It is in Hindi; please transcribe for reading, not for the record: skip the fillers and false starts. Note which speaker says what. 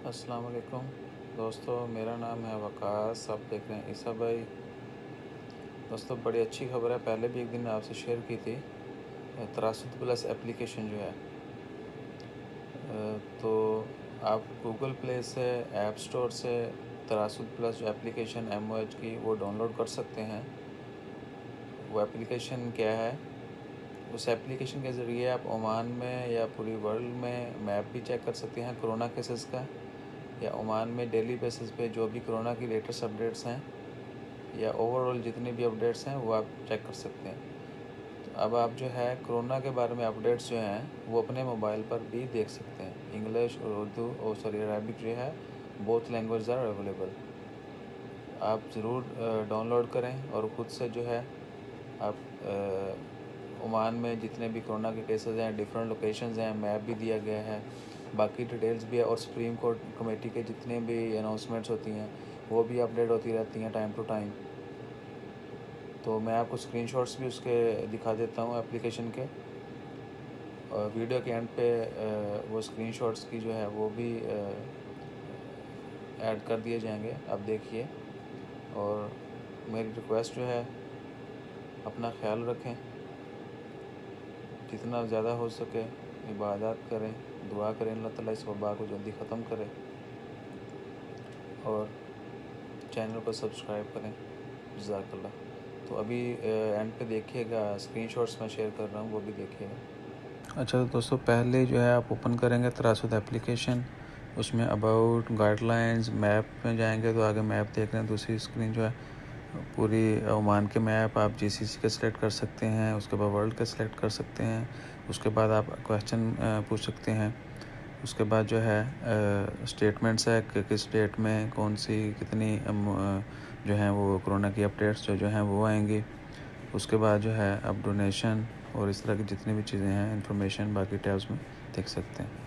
Speaker 1: अस्सलाम वालेकुम दोस्तों, मेरा नाम है वकास। आप देख रहे हैं ईसा भाई। दोस्तों, बड़ी अच्छी खबर है। पहले भी एक दिन आपसे शेयर की थी। तरासुद प्लस एप्लीकेशन जो है, तो आप गूगल प्ले से, ऐप स्टोर से तरासुद प्लस जो एप्लीकेशन MOH की वो डाउनलोड कर सकते हैं। वो एप्लीकेशन क्या है? उस एप्लीकेशन के ज़रिए आप ओमान में या पूरी वर्ल्ड में मैप भी चेक कर सकते हैं कोरोना केसेस का, या ओमान में डेली बेसिस पे जो भी कोरोना की लेटेस्ट अपडेट्स हैं या ओवरऑल जितने भी अपडेट्स हैं वो आप चेक कर सकते हैं। तो अब आप जो है कोरोना के बारे में अपडेट्स जो हैं वो अपने मोबाइल पर भी देख सकते हैं। इंग्लिश और उर्दू और अरबिक जो है, बोथ लैंग्वेज आर अवेलेबल। आप ज़रूर डाउनलोड करें और ख़ुद से जो है आप ओमान में जितने भी कोरोना के केसेस हैं, डिफरेंट लोकेशंस हैं, मैप भी दिया गया है, बाकी डिटेल्स भी है, और सुप्रीम कोर्ट कमेटी के जितने भी अनाउंसमेंट्स होती हैं वो भी अपडेट होती रहती हैं टाइम टू टाइम। तो मैं आपको स्क्रीनशॉट्स भी उसके दिखा देता हूँ एप्लीकेशन के, और वीडियो के एंड पे वो स्क्रीनशॉट्स की जो है वो भी ऐड कर दिए जाएंगे। आप देखिए, और मेरी रिक्वेस्ट जो है, अपना ख्याल रखें, जितना ज़्यादा हो सके इबादत करें, दुआ करें, अल्लाह ताला इस वबा को जल्दी ख़त्म करे, और चैनल को सब्सक्राइब करें। जज़ाकल्लाह। तो अभी एंड पे देखिएगा, स्क्रीनशॉट्स मैं शेयर कर रहा हूँ, वो भी देखिएगा। अच्छा तो दोस्तों, पहले जो है आप ओपन करेंगे तरासुद एप्लीकेशन, उसमें अबाउट, गाइडलाइंस, मैप में जाएंगे तो आगे मैप देख रहे हैं। दूसरी स्क्रीन जो है पूरी ओमान के मैप, आप GCC के सिलेक्ट कर सकते हैं, उसके बाद वर्ल्ड के सिलेक्ट कर सकते हैं, उसके बाद आप क्वेश्चन पूछ सकते हैं, उसके बाद जो है स्टेटमेंट्स है कि किस स्टेट में कौन सी कितनी जो हैं वो कोरोना की अपडेट्स जो हैं वो आएंगी। उसके बाद जो है आप डोनेशन और इस तरह की जितनी भी चीज़ें हैं, इंफॉर्मेशन बाकी टैब्स में देख सकते हैं।